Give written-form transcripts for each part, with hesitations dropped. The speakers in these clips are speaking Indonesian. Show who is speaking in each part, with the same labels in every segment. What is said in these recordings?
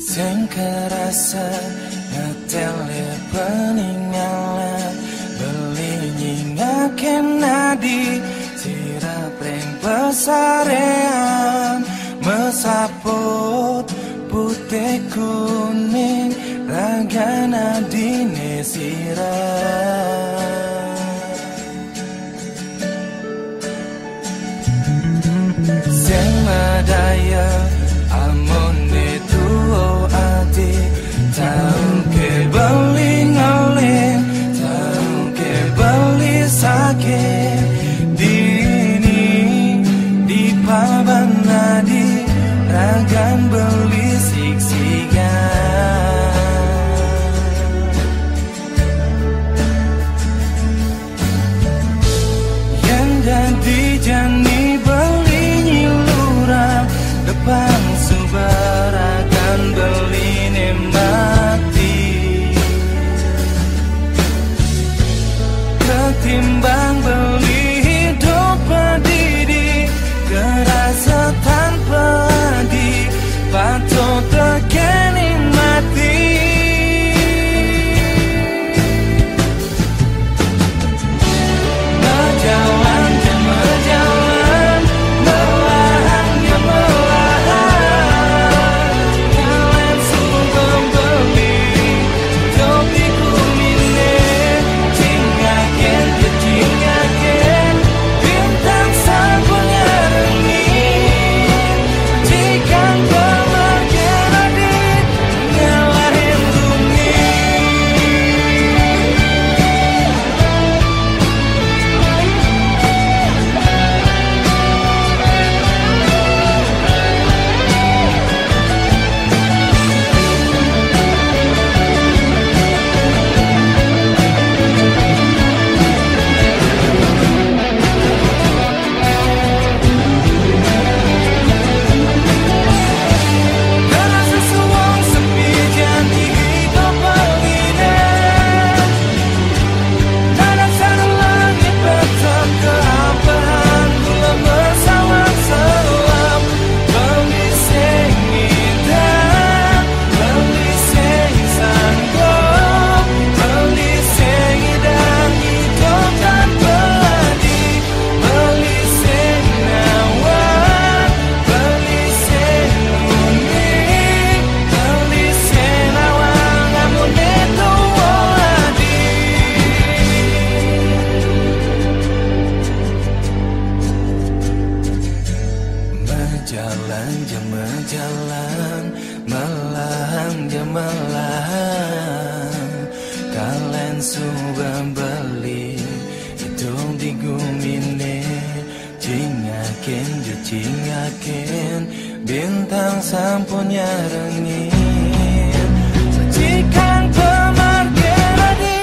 Speaker 1: Sing kerasa ngetele peninggalan beli nyingaken nadi sirah preng pesarean mesaput putih kuning ragana dine sirah sing madaya amone tuo ati tahu ke beling-aling tahu ke beli sakit dini di pabanadi ragan beli siksikan yang jadi jani beli nyilurang depan subaragan beli mati ketimbang beli hidup pedidi kerasa tanpa di patut terkening mati berjalan dan berjalan melahan ya melahan kalian sungguh beli topi kumine cingaken ya cingaken bintang sapunya rengin jika pemarkir di ngalahin bumi karena sesuang sepi janji hidup beline tanah sana langit petak kehampaan gula bersawang selam beli sing hitam beli sing sanggup beli sing hidang hidup dan peladi beli sing nawan beli sing unik beli sing nawang amun itu wadi berjalan jam berjalan melahan jam melahan kalian sudah beli hitung di gumine cingaken jo cingaken bintang sampurnya rengin sajikan pemarkir di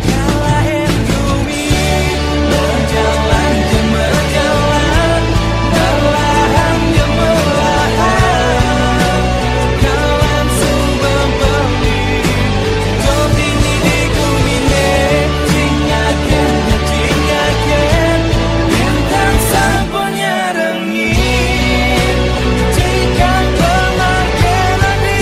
Speaker 1: ngalahin bumi berjalan jam berjalan melahan jam melahan kalian sudah beli topi di gumine cingaken jo cingaken bintang sampurnya rengin jika pemarkir di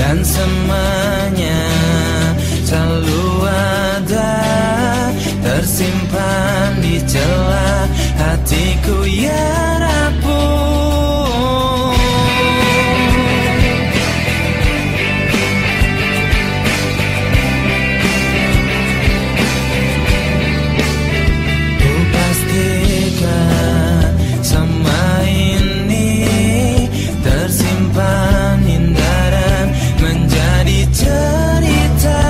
Speaker 1: dan semuanya selalu ada, tersimpan di celah hatiku yang rapuh. Ku pastikan semua ini tersimpan indah dan menjadi cerita.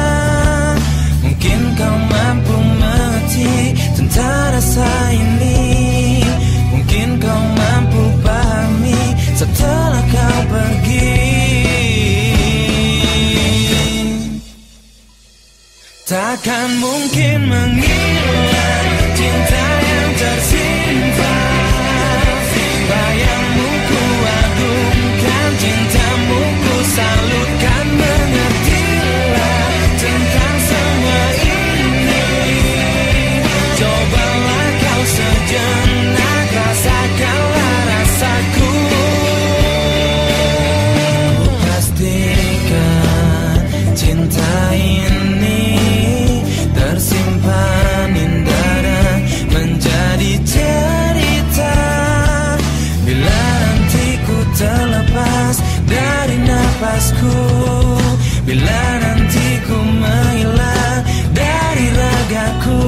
Speaker 1: Mungkin kau mampu mengerti tentang rasa ini, mungkin kau mampu pahami setelah kau pergi. Takkan mungkin menghilang cinta yang tersimpan. Bayangmu ku agungkan, cintamu ku salutkan. Mengertilah tentang semua ini. Cobalah kau sejenak, rasakanlah rasaku. Ku pastikan cinta ini tersimpan indah dan menjadi cerita. Bila nanti ku terlepas dari napasku, bila nanti ku menghilang dari ragaku.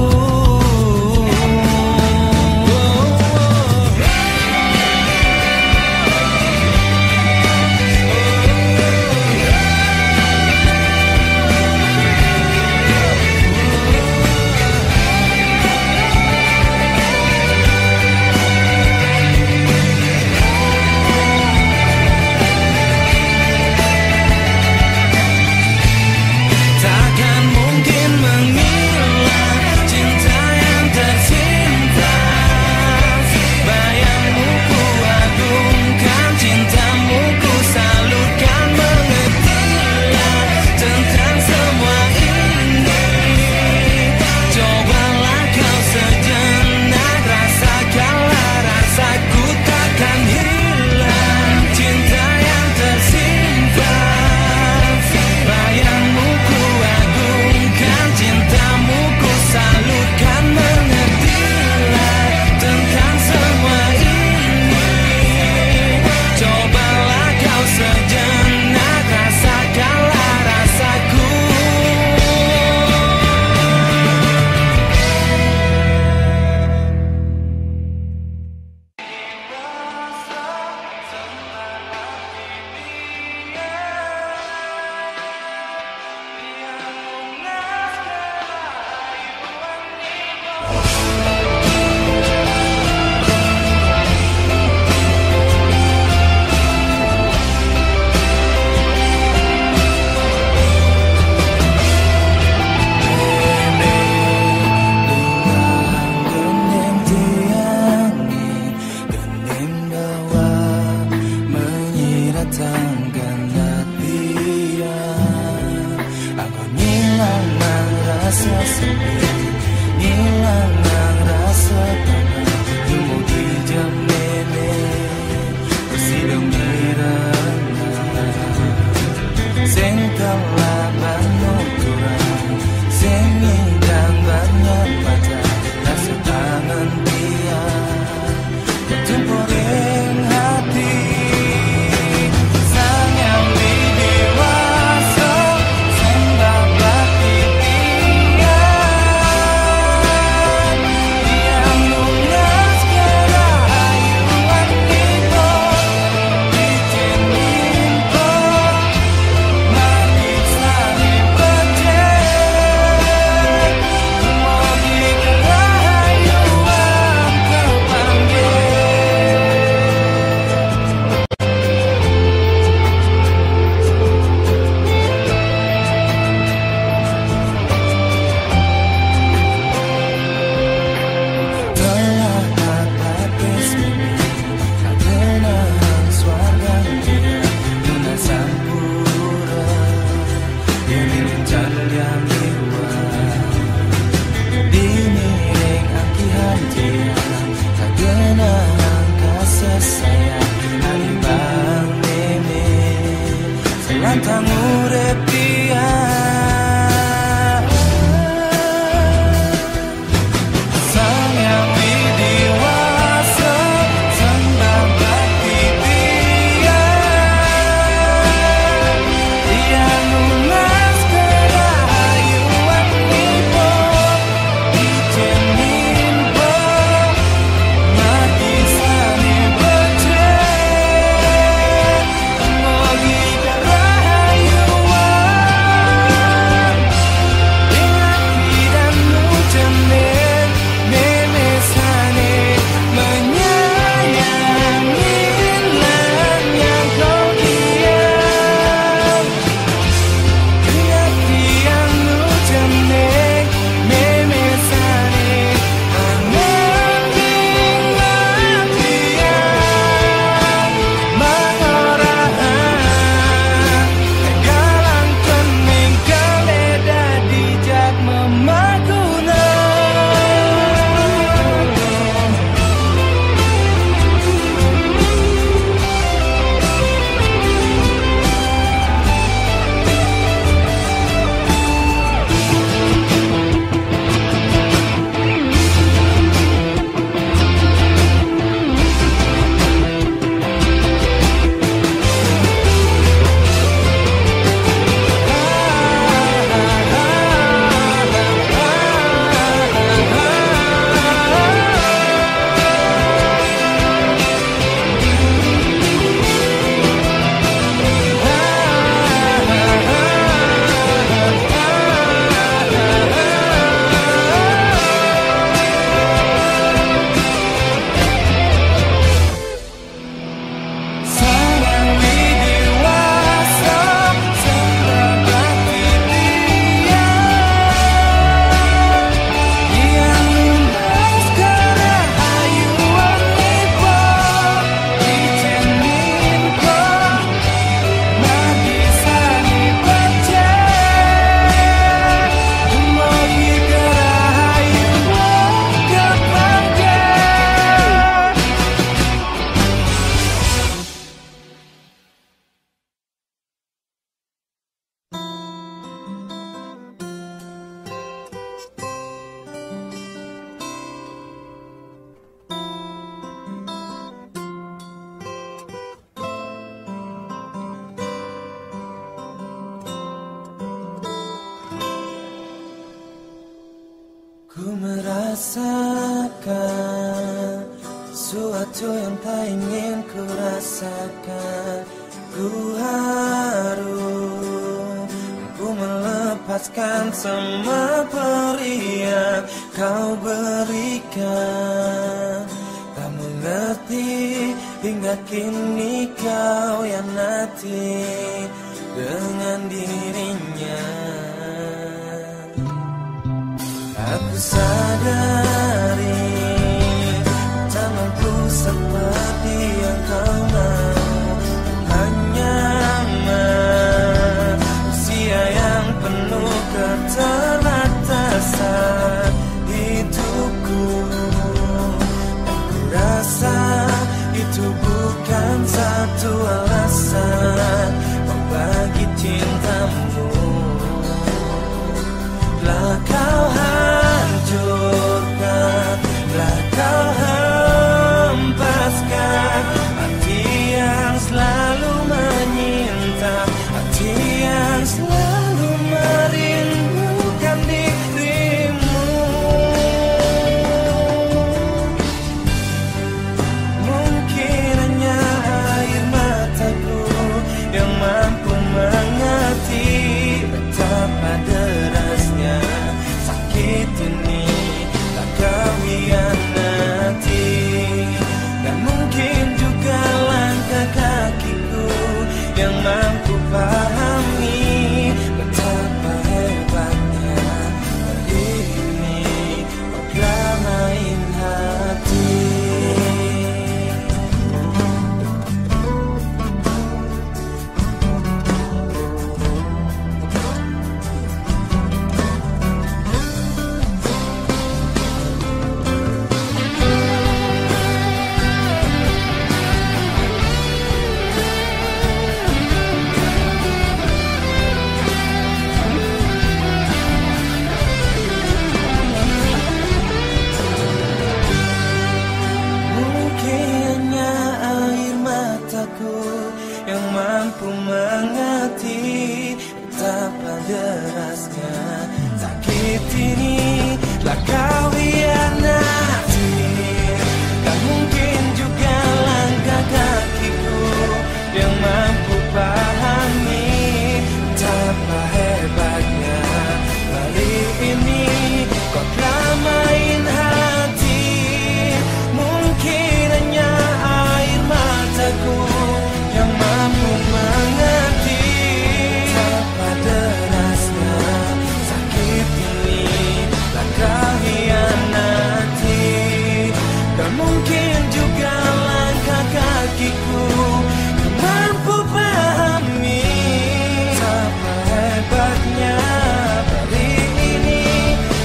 Speaker 1: urip dia. Sayang widiwasa sembah bakti dia. Dia lunas kerahayuan nipo dijenin po mati sani baca mogi kerahayuan dengan dan nujenin memesane menyayangi lan yang kau diam dengan yang nujenin memesane angen bingung dia mengorahan galang kening kaleda dijak memaguna. Sayang widiwasa sembah bakti dia. Dia lunas kerahayuan nipo dijenin po mati sani baca mogi kerahayuan kepada. Ku merasakan sesuatu yang tak ingin ku rasakan. Ku harus ku melepaskan semua peri yang kau berikan. Tak mengerti hingga kini kau yang nanti dengan dirinya. Aku sadari tak mampu seperti yang kau mau. Hanya manusia yang penuh keterbatasan hidupku. Aku rasa itu bukan satu alasan membagi cintamu. Lah kau hancur derasnya sakit ini telah kau hianati. Tak mungkin juga langkah kakiku yang mampu pahami betapa hebatnya kali ini kau telah main hati. Mungkin hanya air mataku yang mampu mengerti betapa derasnya sakit ini telah kau hianati. Dan mungkin juga langkah kakiku yang mampu pahami betapa hebatnya hari ini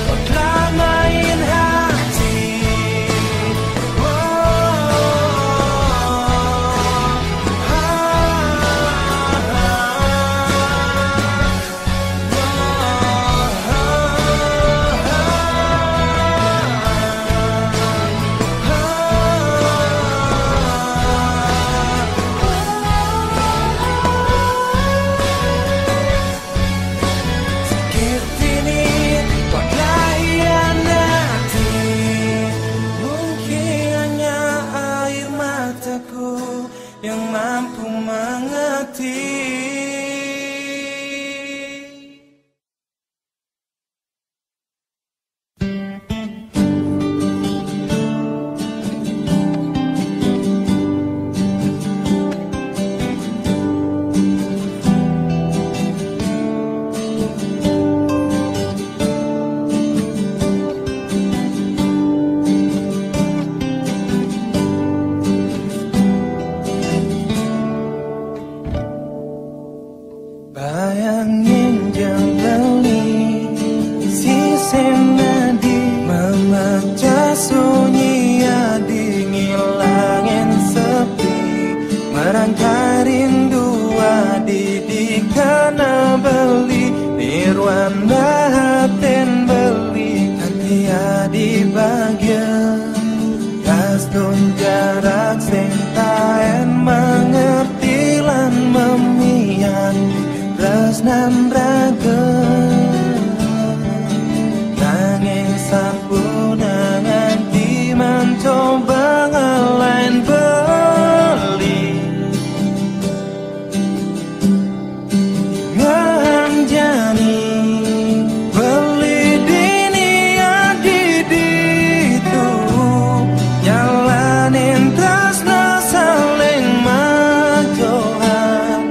Speaker 1: kau telah main hati. Sakit ini kau telah hianati. Mungkin hanya air mataku yang mampu mengerti. Bayangin jembali sisen nadi memecah sunyi adi ngilangin sepi merangkai rindu adi di kana beli nirwana haten beli hati adi bagian kasdun jarak sing taen mengerti lan memian Rasnan raga nanging sampunangan di mencoba ngelain beli nganjani beli dini adi itu jalanin tresna saling majohan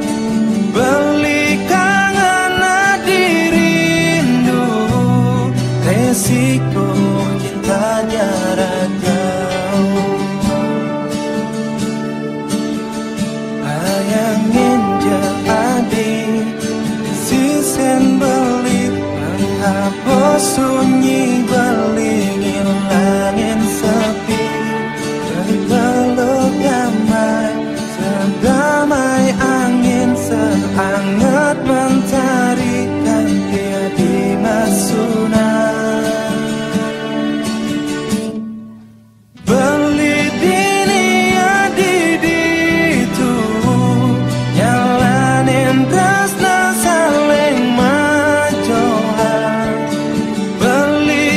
Speaker 1: beli kangen rindu resiko cintanya ragau. Bayangin jadi sisen beli menghapus sunyi beli ngilangin sepi dari peluk damai sedamai angin sehangat mentarikan dia di masunan beli dini adi itu nyalanin tresna saling majohan beli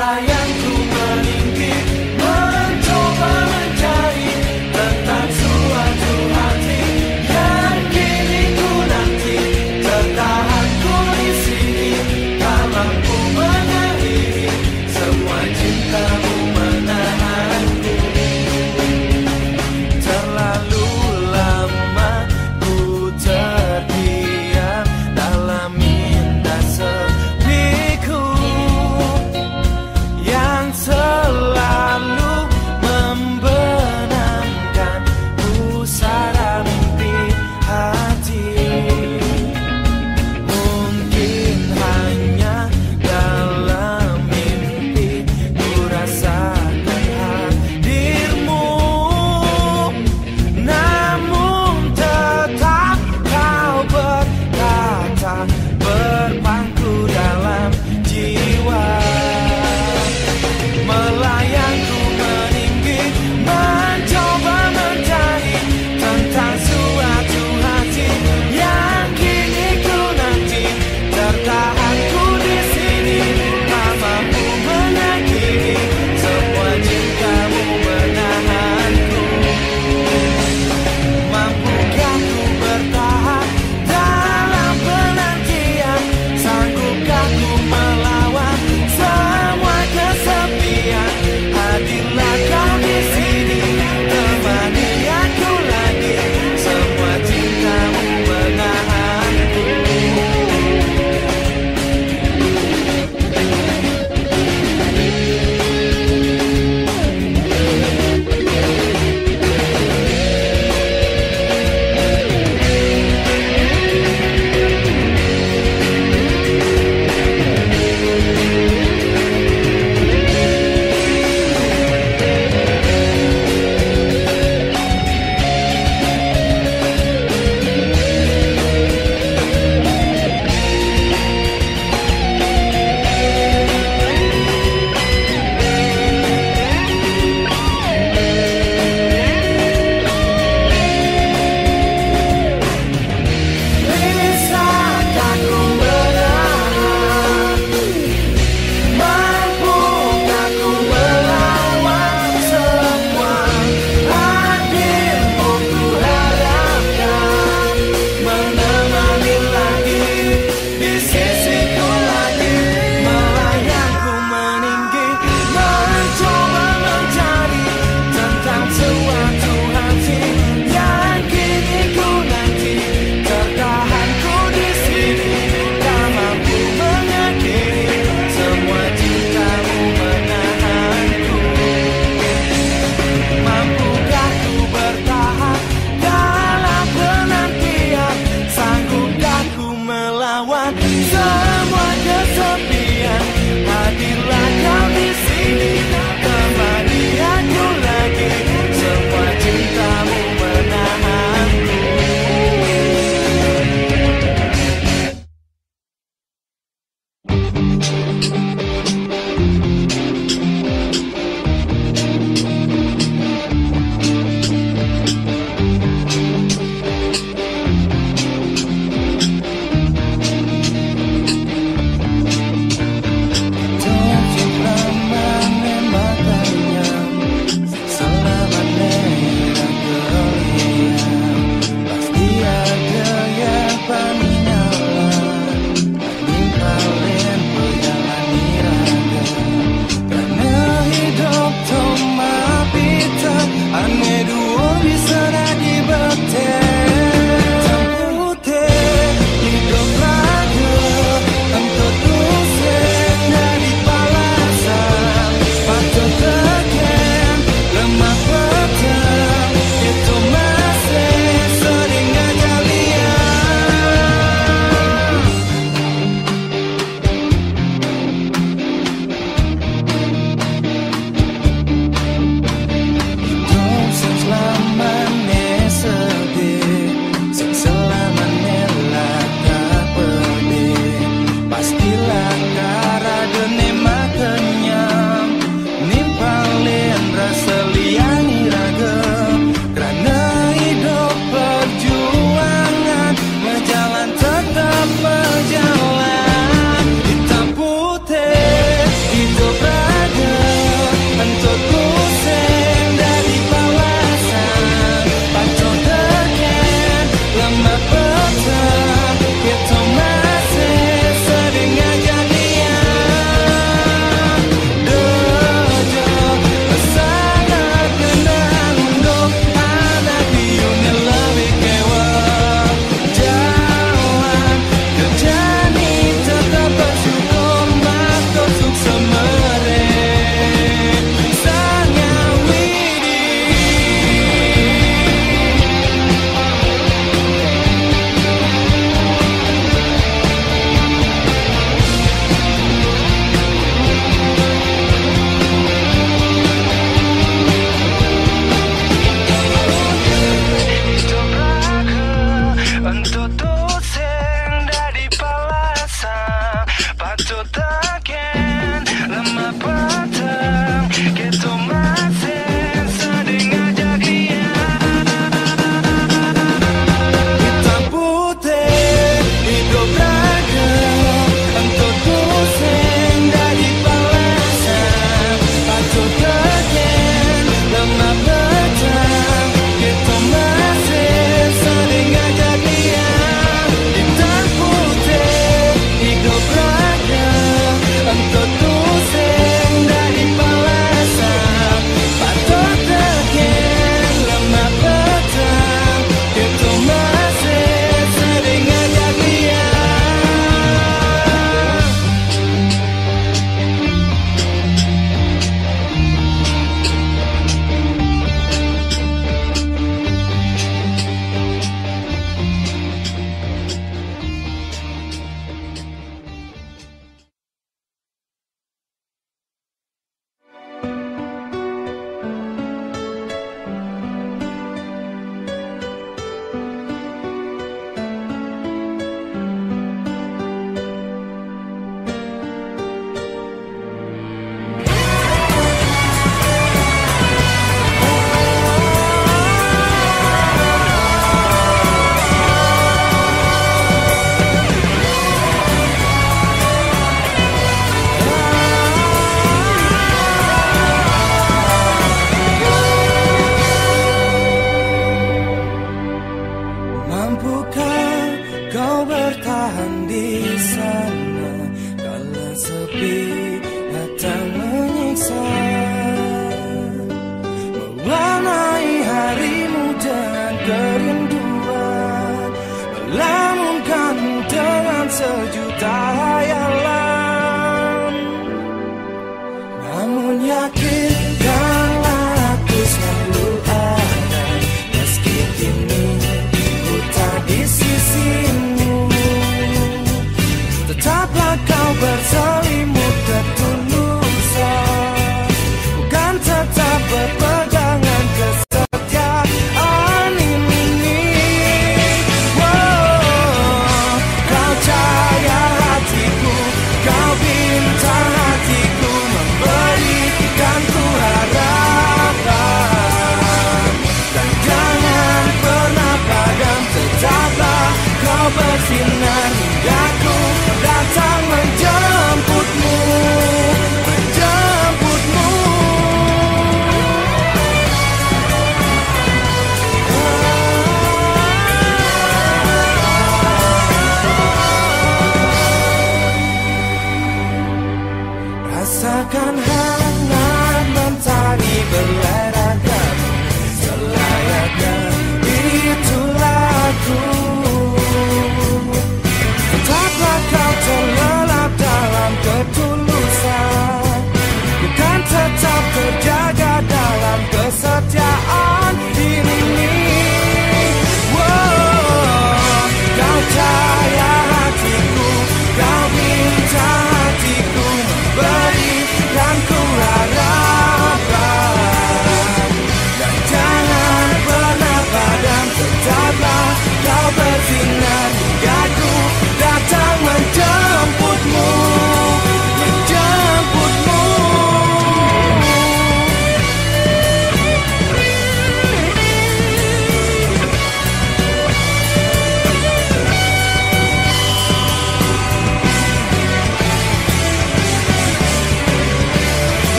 Speaker 1: yang ku meninggi, mencoba mencari tentang suatu hati yang kini ku nanti. Tertahan ku di sini, tak mampu mengakhiri semua cintamu menahanku. Terlalu lama ku terdiam dalam minda sepiku yang yakin kalau aku selalu ada, meski kini ku tak di sisimu. Tetaplah kau berselimut ketulusan, bukan tetap berpegangan kesetiaan ini. Wow, kau cahaya hatiku, kau bintang hatiku, memberikan ku harapan. Dan jangan pernah padam, tetaplah kau bersinar hingga ku datang menjemputmu, menjemputmu. Rasakan hangat mentari berlerakan, selayaknya itulah aku. Tetaplah kau terlelap dalam ketulusan, bukan tetap terjaga dalam kesetiaan ini. Wow, kau cahaya hatiku, kau bintang hatiku, memberikan ku harapan. Dan jangan pernah padam, tetaplah kau bersinar hingga ku datang menjemputmu, menjemputmu.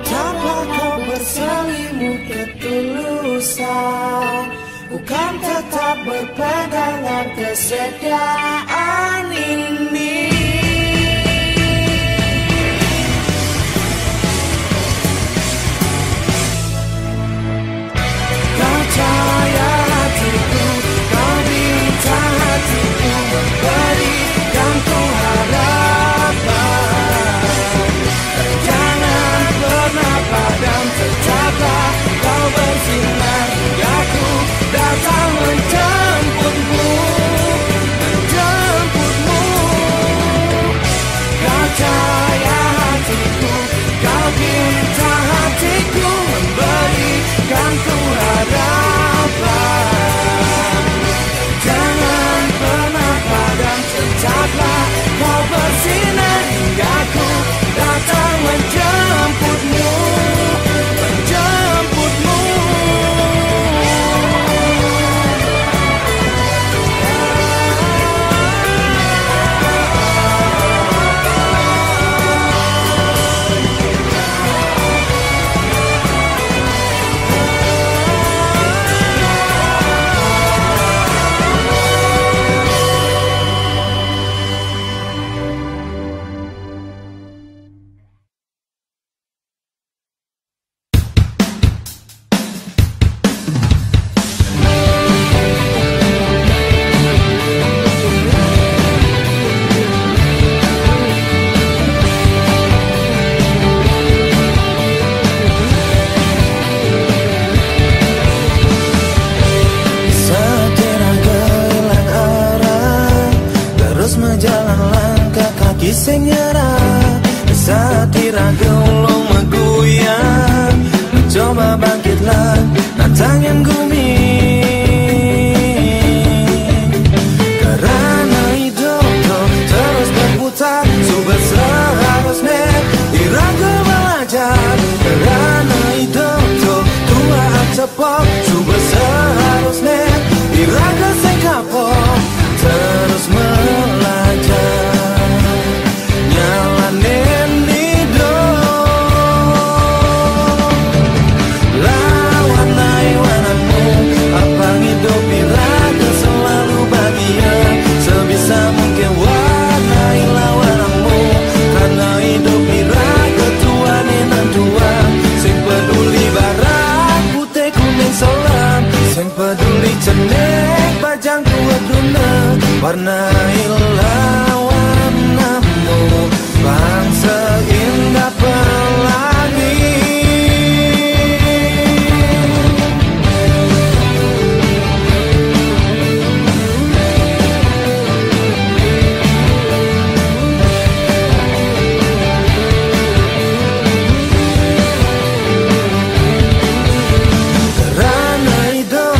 Speaker 1: Tetaplah kau berselimut ketulusan, bukan tetap berpegangan kesetiaan ini. Kau cahaya hatiku, kau bintang hatiku, memberikan ku harapan. Dan jangan pernah padam, tetaplah kau bersinar hingga ku datang menjemputmu, menjemputmu. Kau cahaya hatiku, kau bintang hatiku, memberikan ku harapan. Jangan pernah padam, tetaplah kau bersinar hingga ku datang menjemputmu, menjemputmu. Sing nyerah, saat raga ulung megoyang, mencoba bangkitlah, tangan gumi. Karena hidup terus berputar, sudah seharusnya diraga belajar. Karena hidup tua cepok, sudah seharusnya diraga sing kapok, terus belajar. warnailah warnamu, bangsa indah pelangi. Kerana hidup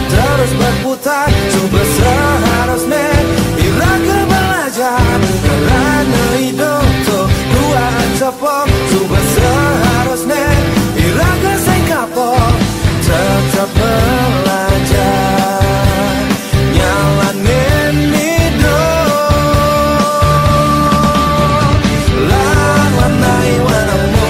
Speaker 1: terus berputar, coba seharusnya iraga belajar. Kerana hidup dua cepok, coba seharusnya iraga saya kapok. Tetap belajar, nyalanin hidup. Warnai warnamu,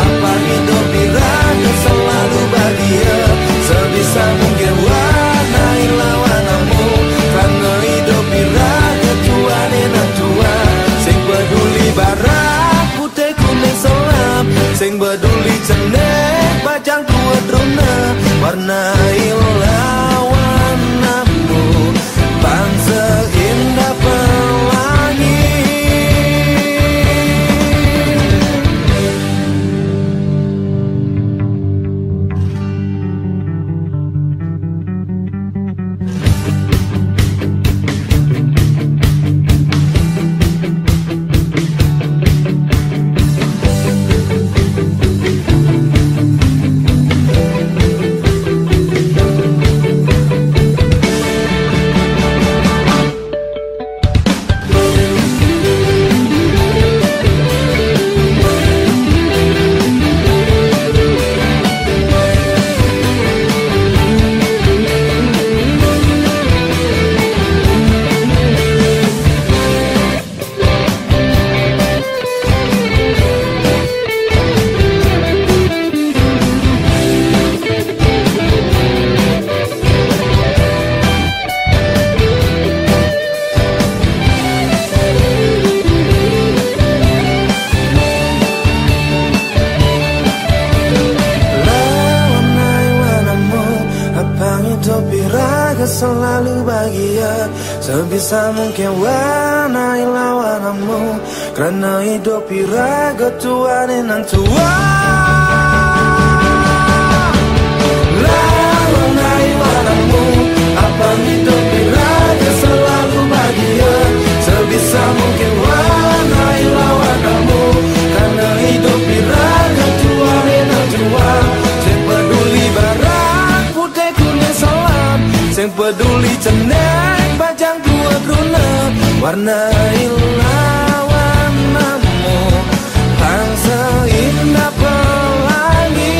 Speaker 1: apa hidup iraga selalu bahagia. Sebisa mungkin warnailah warnamu, karena hidup iraga tuane nan tua. Sing peduli barat putih kuning selam, sing peduli cenek bajang tua drona. Warnailah warnamu, bangsa indah pelangi. Selalu bahagia, sebisa mungkin warnailah warnamu, karena hidup iraga tuane nan tua. Warnai warnamu, apa hidup iraga selalu bahagia. Sebisa mungkin warnailah warnamu, karena hidup iraga tuane nan tua. Sing peduli barat putih kuning selam, sing peduli cenek bajang tua bruna. Warnailah warnamu, bangsa indah pelangi.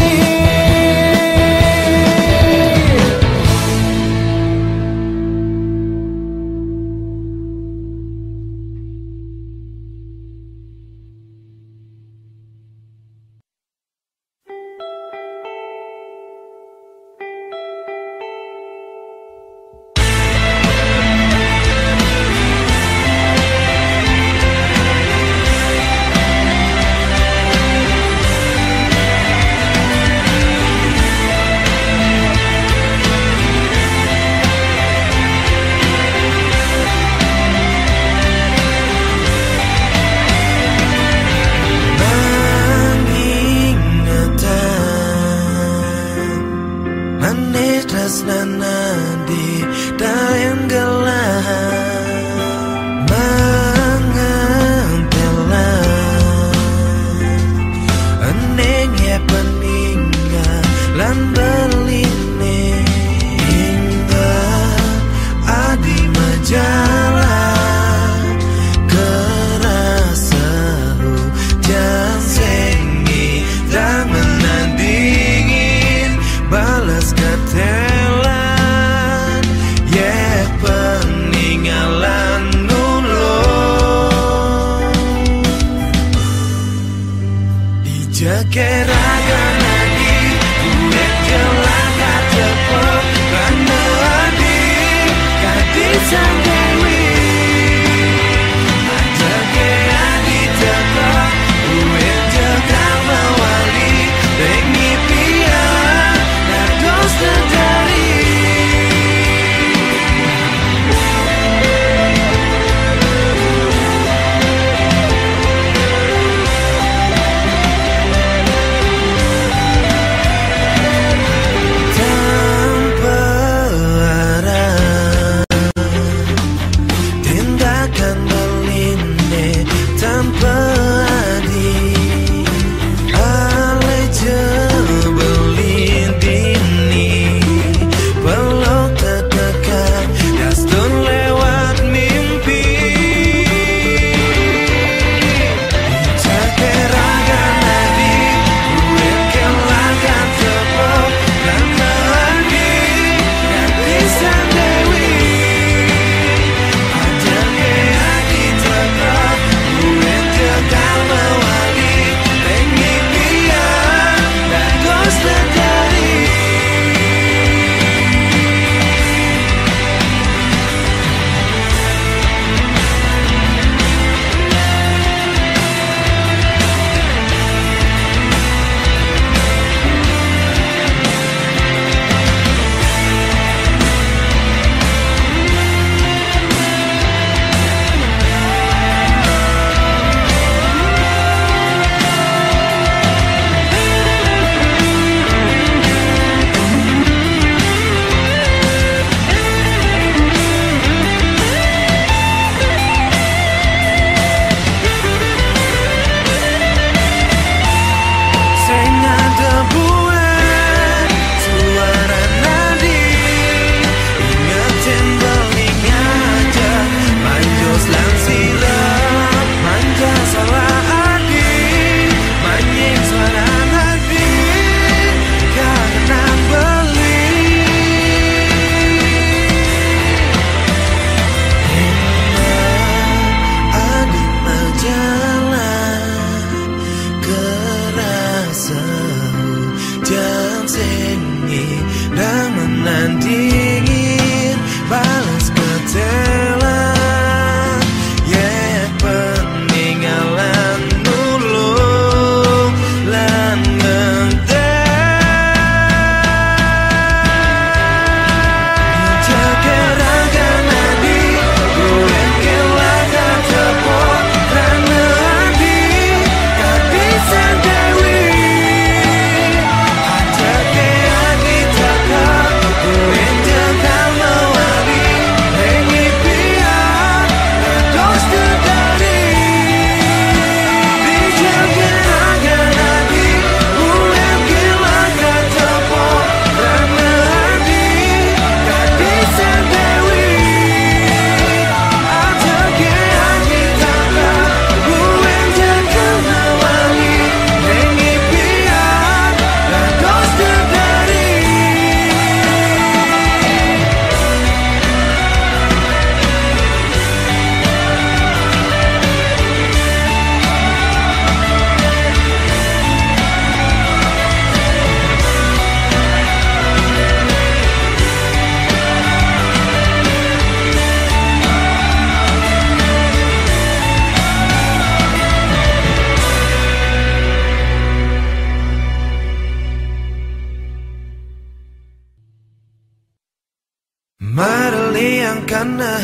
Speaker 1: karena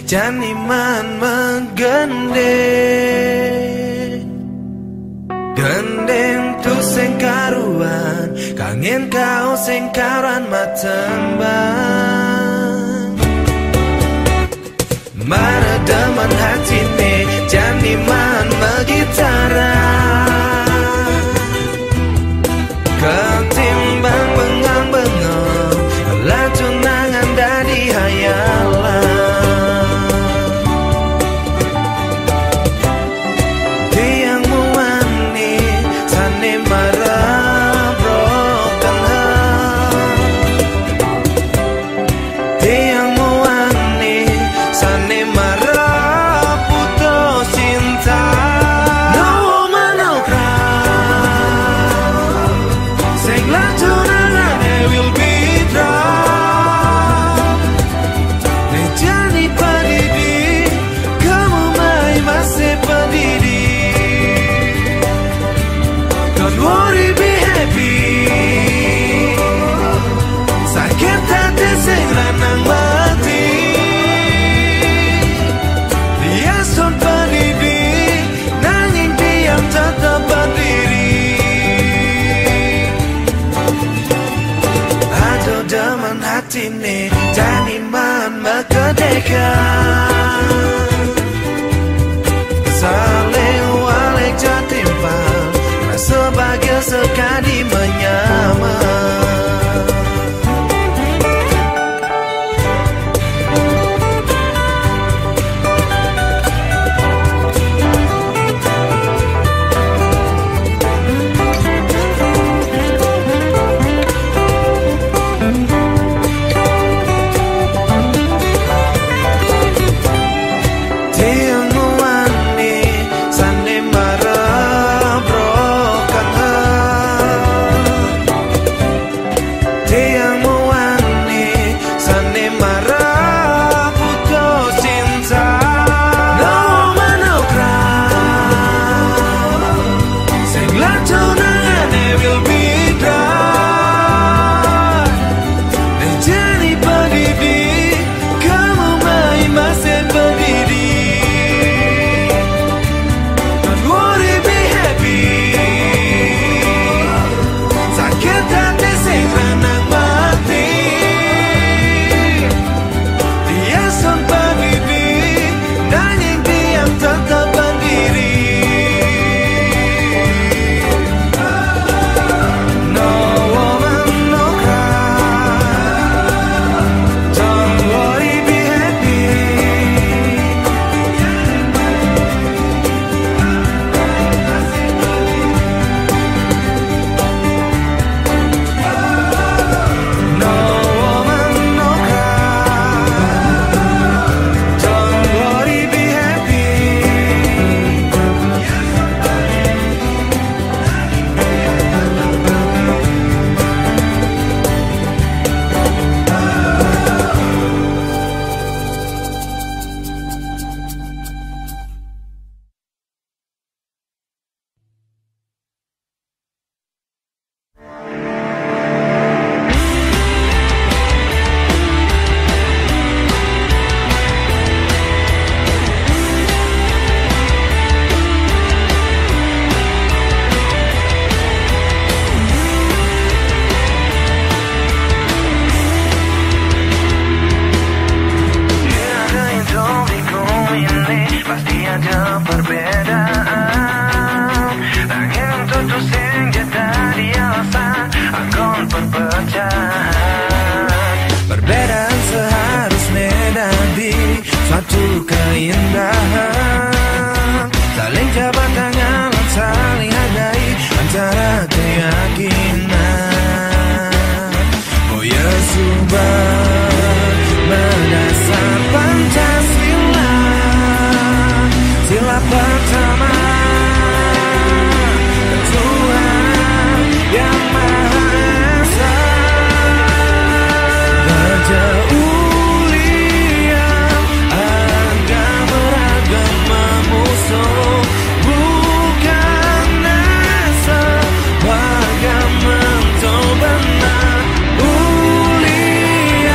Speaker 1: janiman menggandeng gendeng tu sing karuan kangen kau sing karuan matembang meredaman hati ne janiman megitaran ketimbang bengang-bengang lah tunangan dari hayalan tiang muani sane marah broken heart tiang muani sane marah putus cinta no woman no cry sing lah tunangan will be daman hati ni janiman mekedekan saling walik jatimpang rasa bahagia sekali menyamar perbedaan seharusnya dari suatu keindahan saling jabat tangan dan saling hargai antara keyakinan oh ya subah berdasar Pancasila sila pertama Tuhan yang Maha Esa jauh liang agama beragama musuh bukan asa warga mencoba ulia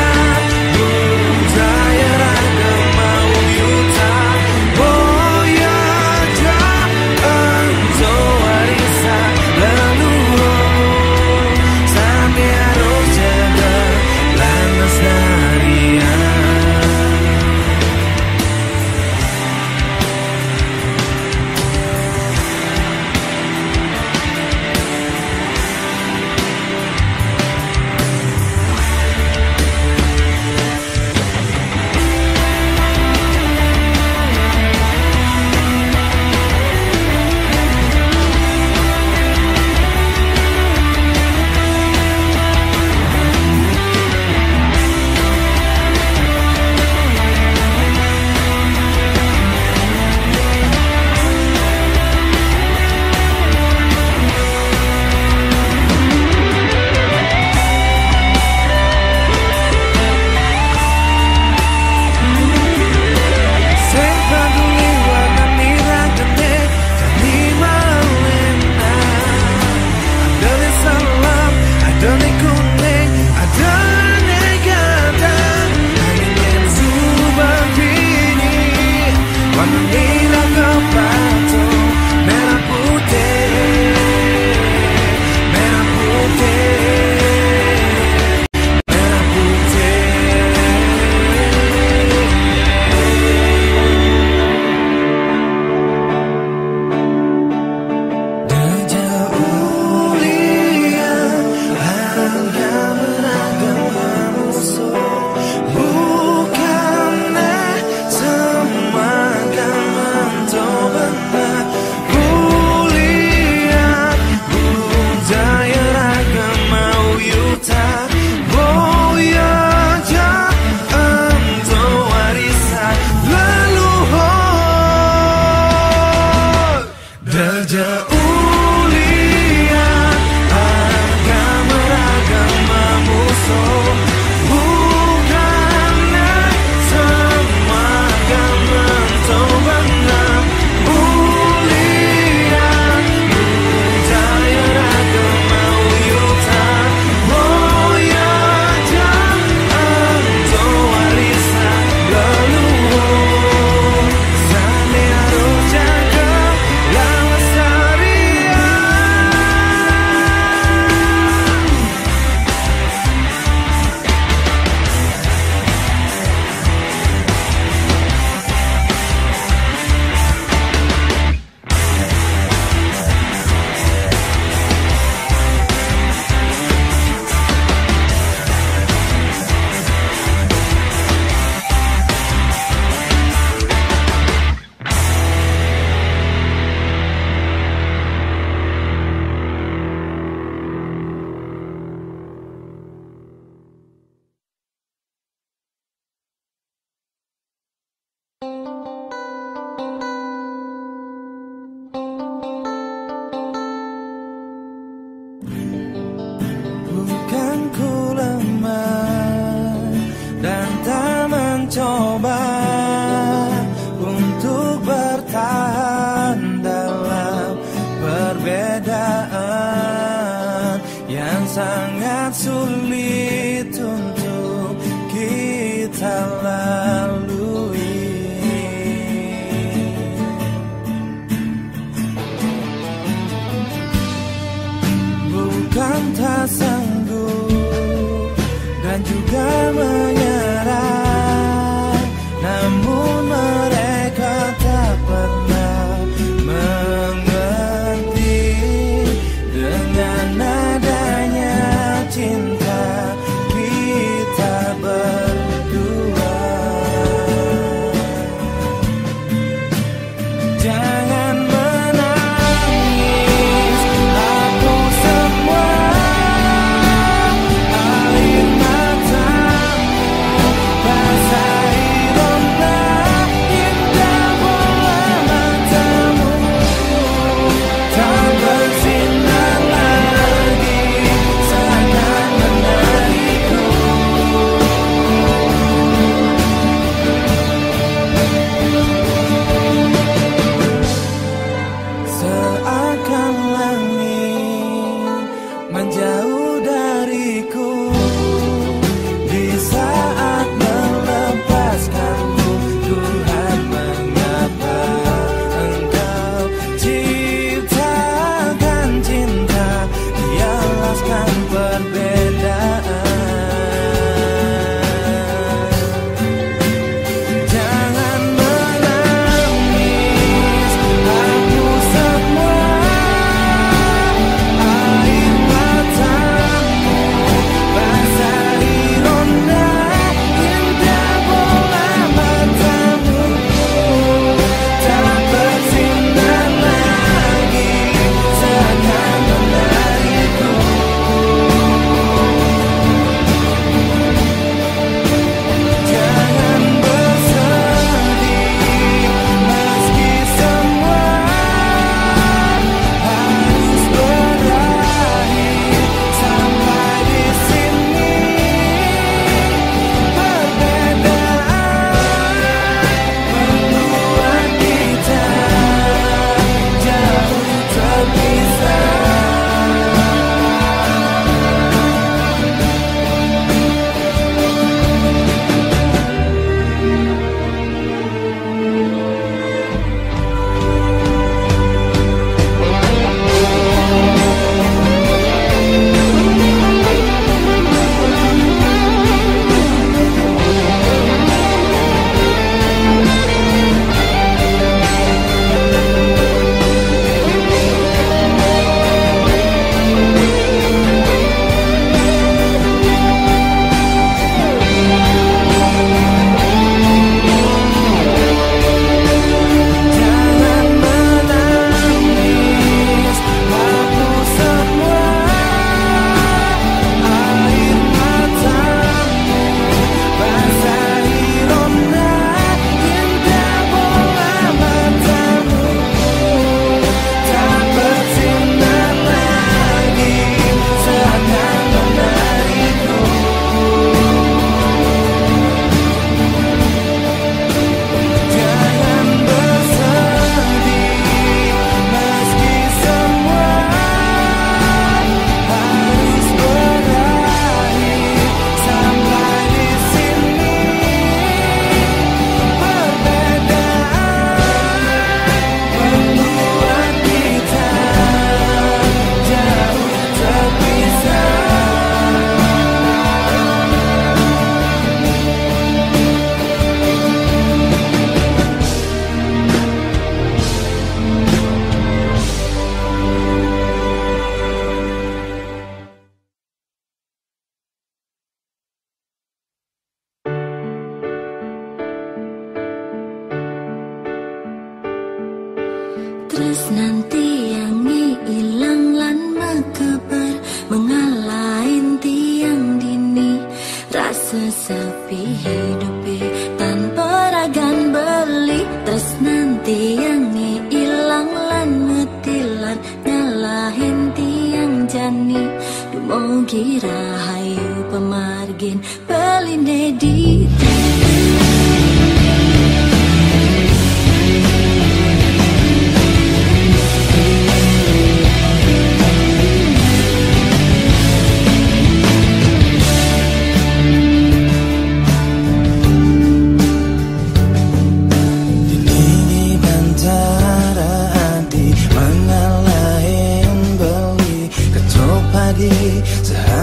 Speaker 2: Terus nanti yang ilang lan mekeber mengalahin tiang dini. Rasa sepi hidupi tanpa ragan beli. Terus nanti yang ilang lan metilan nyalahin tiang jani. Dumogi rahayu pemargin beline di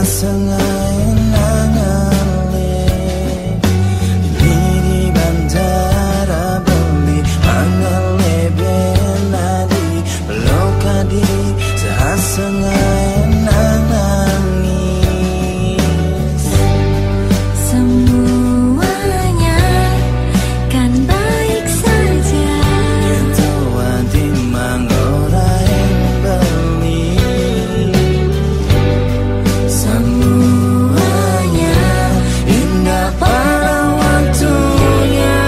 Speaker 1: Sengaja nangalih ini di bandara beli mangalih benadi belokadi sengaja nangis.
Speaker 2: Semuanya kan baik saja.
Speaker 1: Itu di manggorai beli. Semuanya indah pada waktunya.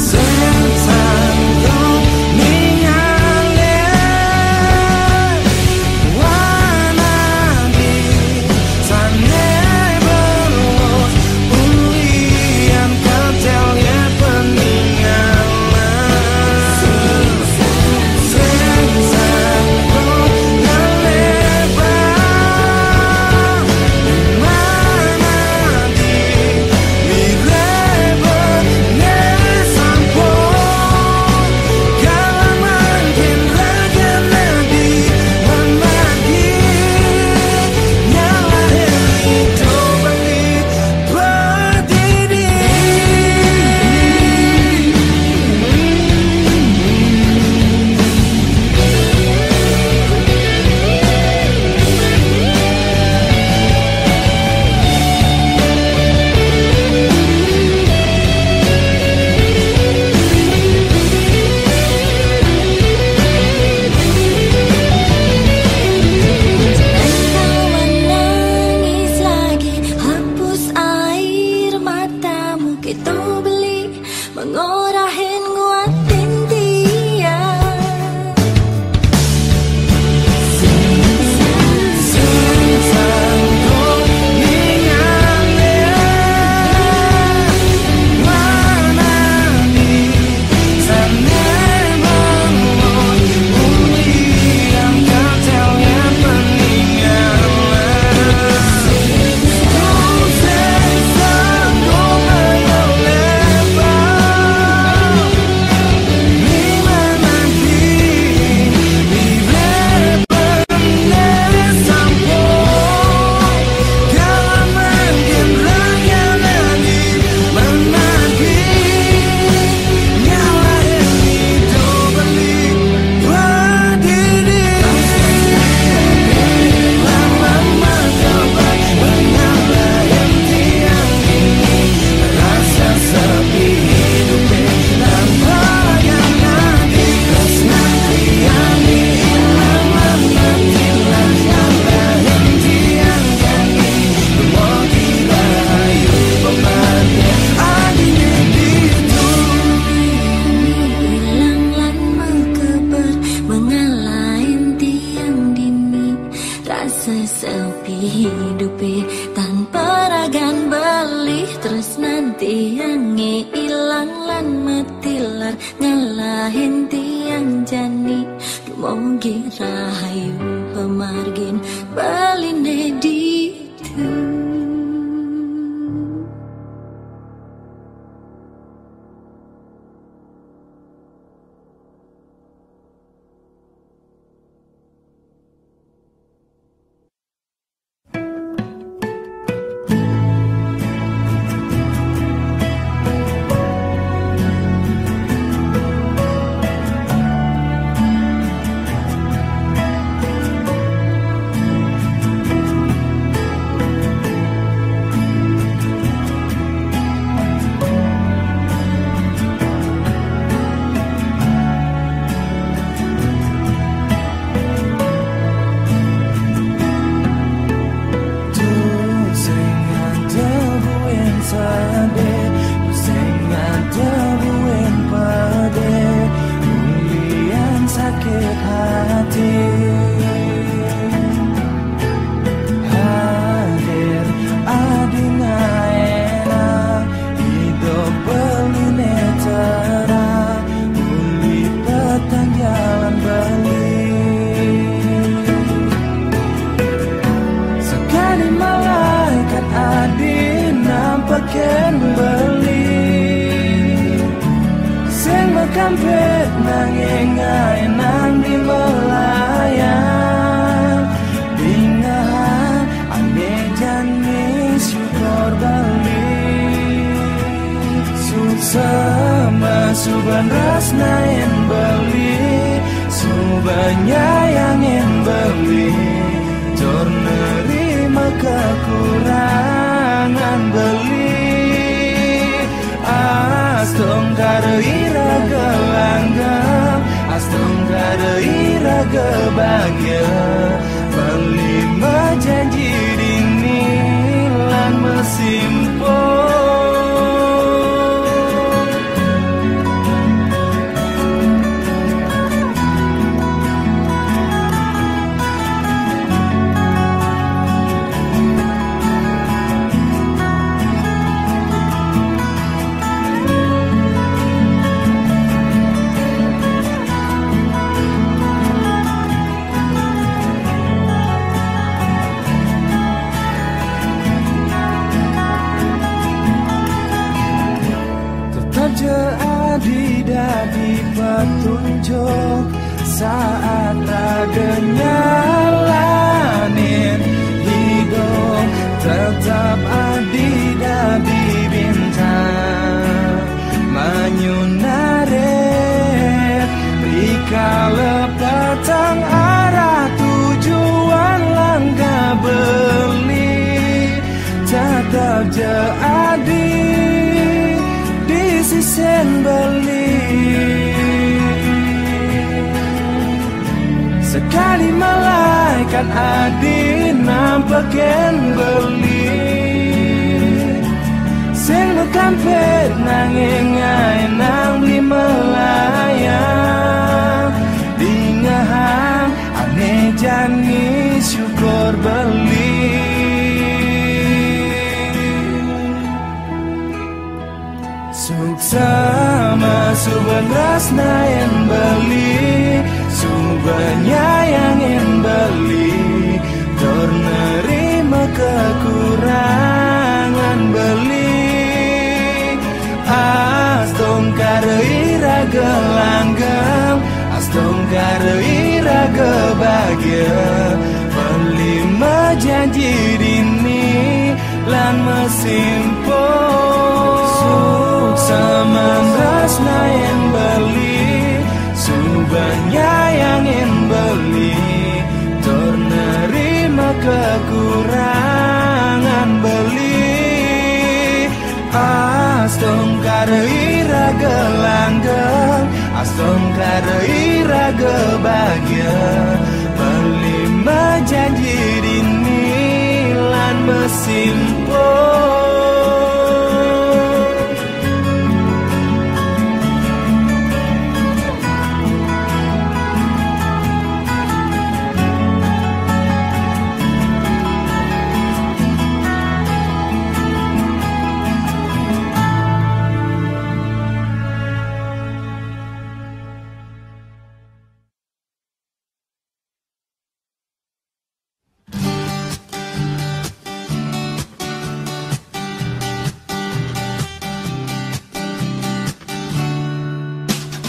Speaker 1: Sensangku mengalir warna di sana berlos ulian ketelnya peninggalan. Sensangku mengorahin nguatin dia. Sensangku mengalir warna di sana berlos ulian ketelnya peninggalan. Sensangku
Speaker 2: sepi hidupi tanpa ragan beli. Terus nanti yang ilang lan metilar nyalahin tiang jani. Dumogi rahayu pemargin beline ditu.
Speaker 1: kampet nanging nang di melayang Bingahan ane jani syukur balik Sama suban rasna yang beli Subanya yang beli Jor nerima kekurangan beli Astong kada iraga langgam Astong kada iraga bahagia Beli menjanji dini lan mesimpul Di petunjuk saat radenya lanin hidup tetap adi bintang menyunaret rikala petang arah tujuan langkah beli tetap jadi di sisen beli Sekali malaikat adi nampakin beli Sing kampet nanging nang di melayang Dingahan ane jani syukur beli Sama suban rasna yang beli Subanya yang beli Dor nerima kekurangan beli Astong kada iraga langgam Astong kada iraga bahagia Beli menjanji dini lan mesimpul Sama rasna yang beli Subanya yang beli Tor nerima kekurangan beli Astong kada iraga langgeng Astong kada iraga bahagia Beli menjanji dini lan mesimpul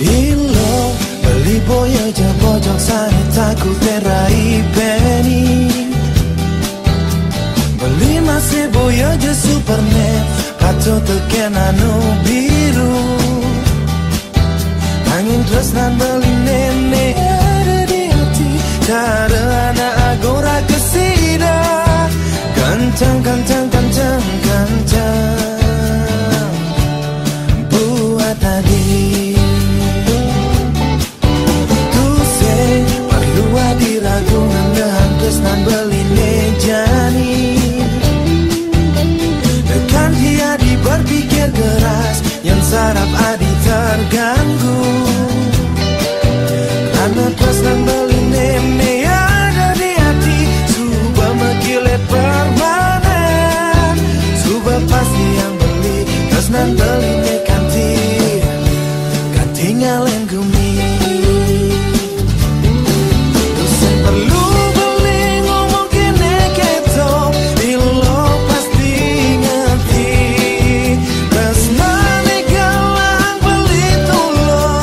Speaker 1: Ilo beli boya ja pojok sana takut terai penny Beli masih boya ja supernet Kaco teken anu biru Angin terus nan beli nenek ada di hati Cara anak agora kesida Kencang Buat tadi diragungan dengan kesnan beli nejani Dekan dia berpikir keras Yang saraf adi terganggu Karena kesnan beli nene ada di hati Subah mekilet permanen Subah pasti yang beli kesnan beli nekanti Katinggalan gumi Perlu beli ngomong kene keto Ilo pasti ngerti Resmane galang beli tulung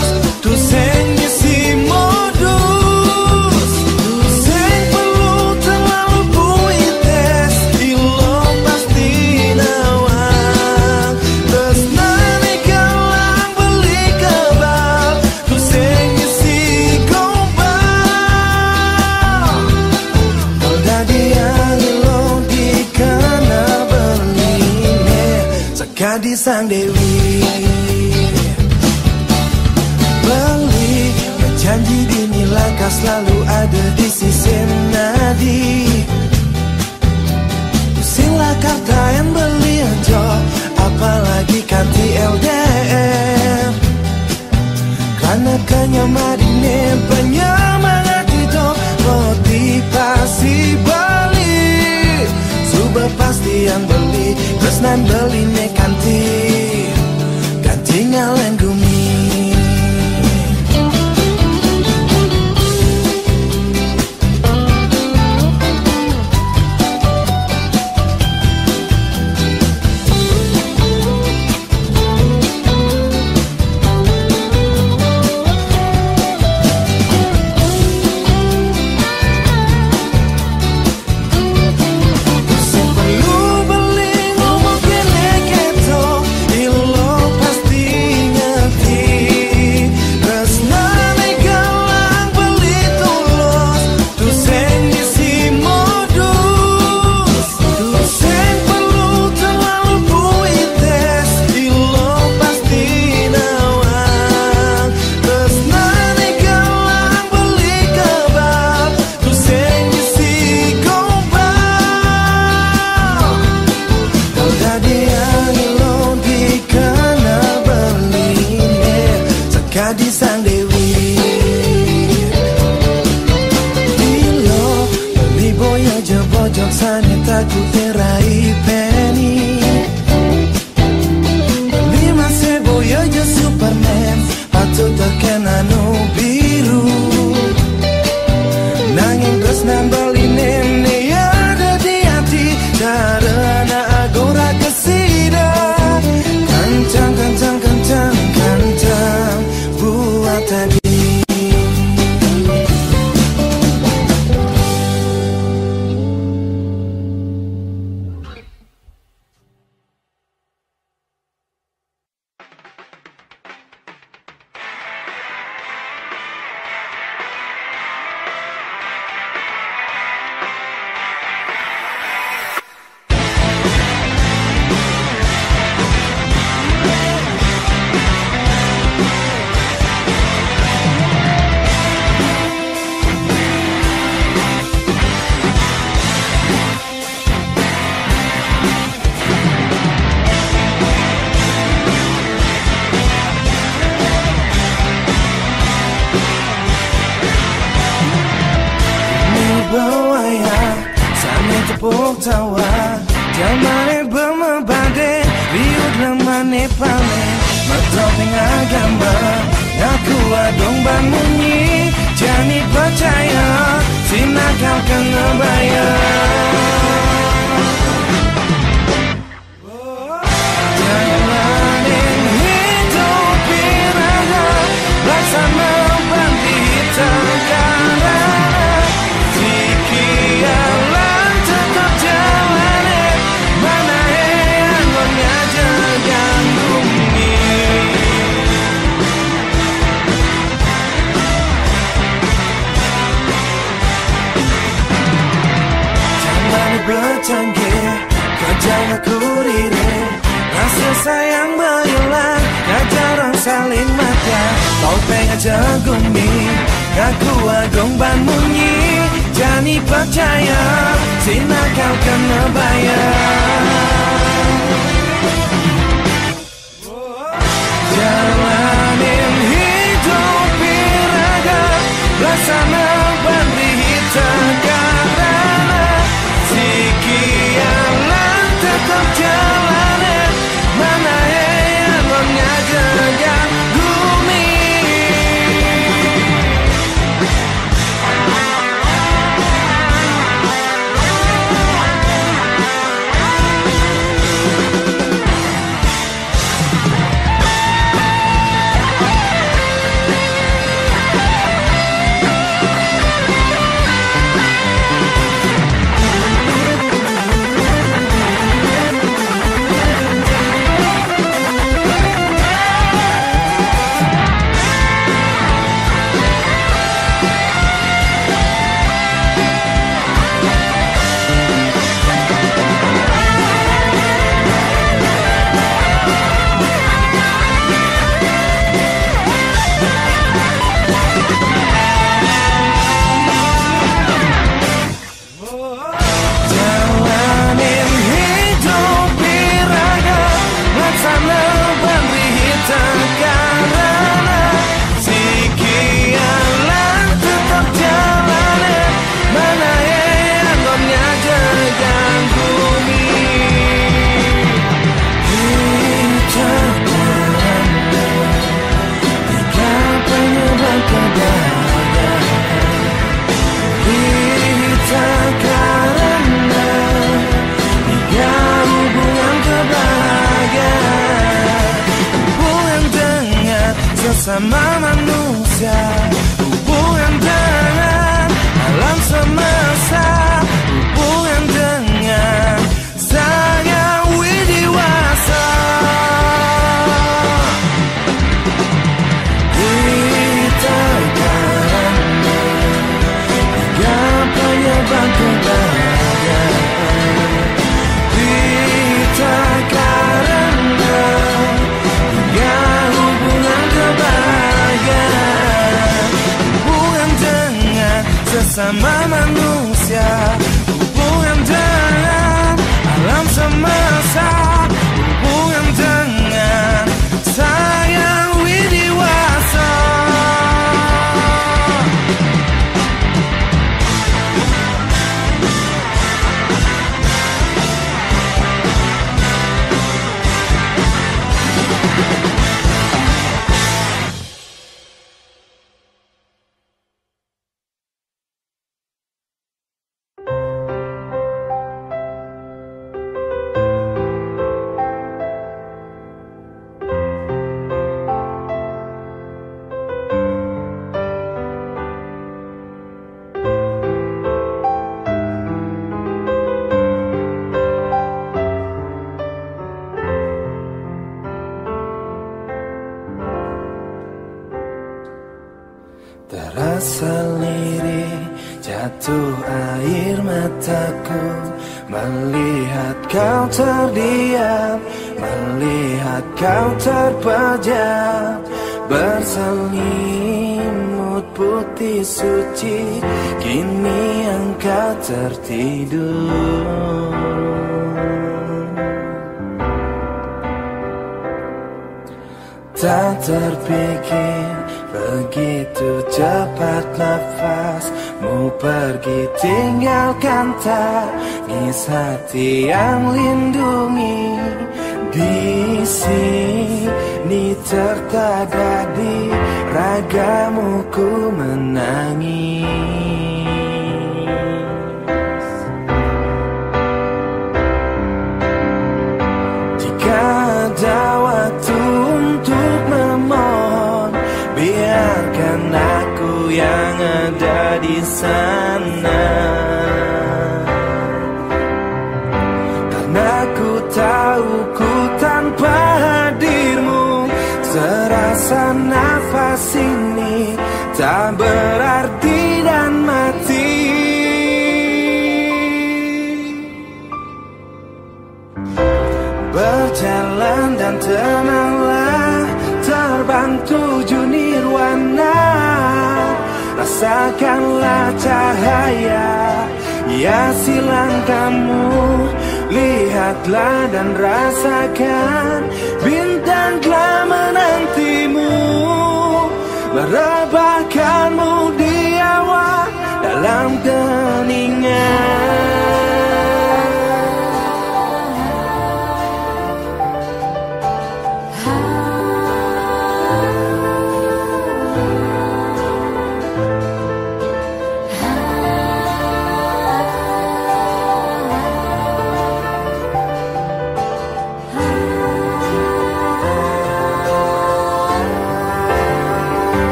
Speaker 1: sang dewi. Beli berjanji dinilai kau selalu ada di sisi nadi. Pusinglah kata yang beli aja, apalagi kanti LDR. Karena kenyamadine penyemangat itu motivasi balik. Subah pasti yang beli, terus nan beli ne kanti ngalen gumi. Di sang dewi. Bilo beli boya jebojok sana takut terai penny. Beli masih boya je Superman patut terkena no biru. Nanging terus nambali nene ada di hati. Karena agora kesida. Kancang buat tadi. Tepuk tawa jamane bermebade riut lemane pame metroping agama ngaku adong bangunyi jani percaya sinakal kena bayar. Jalanin hidup iraga bersama bandita karena sikialan tetap jalanin mana yang jagan bumi. Jangan bercanggih kerjanya kurire rasa sayang berhilang ngajarang saling mata topeng aja gumi ngaku agung ban munyi jani percaya sinakal kena bayar. Jalanin hidup iraga bersama bandita karena sikialan tetap jalanin mana yang mengajarkan bumi. sesama manusia, hubungan dengan alam semesta, hubungan dengan sang yang widiwasa. Kita karena tiga penyebab kebahagiaan. Kita karena tiga hubungan kebahagiaan, hubungan dengan sesama manusia, hubungan dengan alam semesta, hubungan dengan sang yang widiwasa. Terasa lirih jatuh air mataku melihat kau terdiam, melihat kau terpejam berselimut putih suci. Kini engkau tertidur. Tak terpikir begitu cepat nafasmu pergi, tinggalkan tangis hati yang lindungi. Di sini tertada di ragamu ku menangis. Jika ada waktu untuk memohon, biarkan aku yang ada di sana. Karena ku tahu ku tanpa hadirmu serasa nafas ini tak berarti dan mati. Berjalan dan tenanglah, terbang tuju nirwana. Rasakanlah cahaya hiasi langkahmu, lihatlah dan rasakan bintang telah menantimu, merebahkanmu di awan dalam keningan.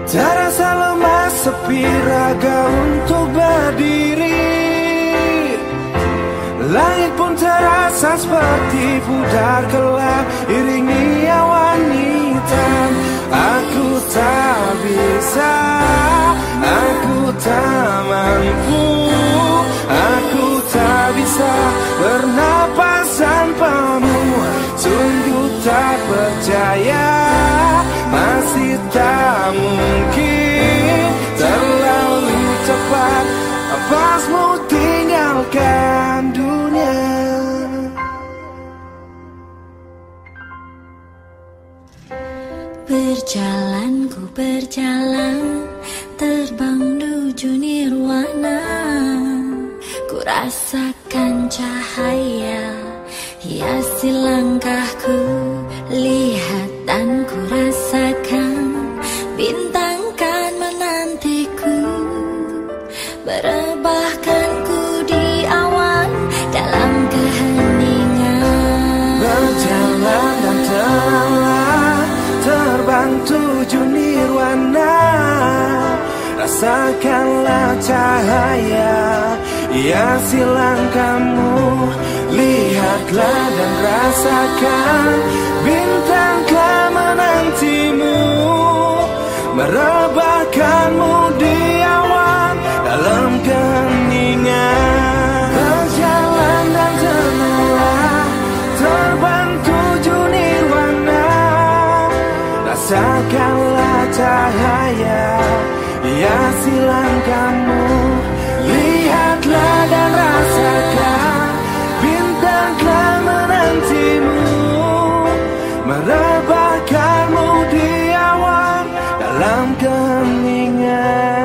Speaker 1: Terasa lemas sepi raga untuk berdiri. Langit pun terasa seperti pudar gelap, iringi awan hitam. Aku tak bisa, aku tak mampu, aku tak bisa bernapas tanpamu. Sungguh tak percaya, masih tak mungkin, terlalu cepat napasmu tinggalkan dunia.
Speaker 2: Berjalan ku berjalan, terbang menuju nirwana. Ku rasakan cahaya hiasi langkahku, lihat dan ku rasakan bintang kan menantiku, merebahkanku di awan dalam keheningan.
Speaker 1: Berjalan dan tenanglah, Rasakanlah cahaya, hiasi langkahmu. Lihatlah dan rasakan, bintang telah menantimu, merebahkanmu di awan dalam keheningan. Berjalan dan tenanglah, terbang tuju nirwana. Rasakanlah cahaya, hiasi langkahmu. Lihatlah dan rasakan, bintang telah menantimu, merebahkanmu di awan dalam keheningan.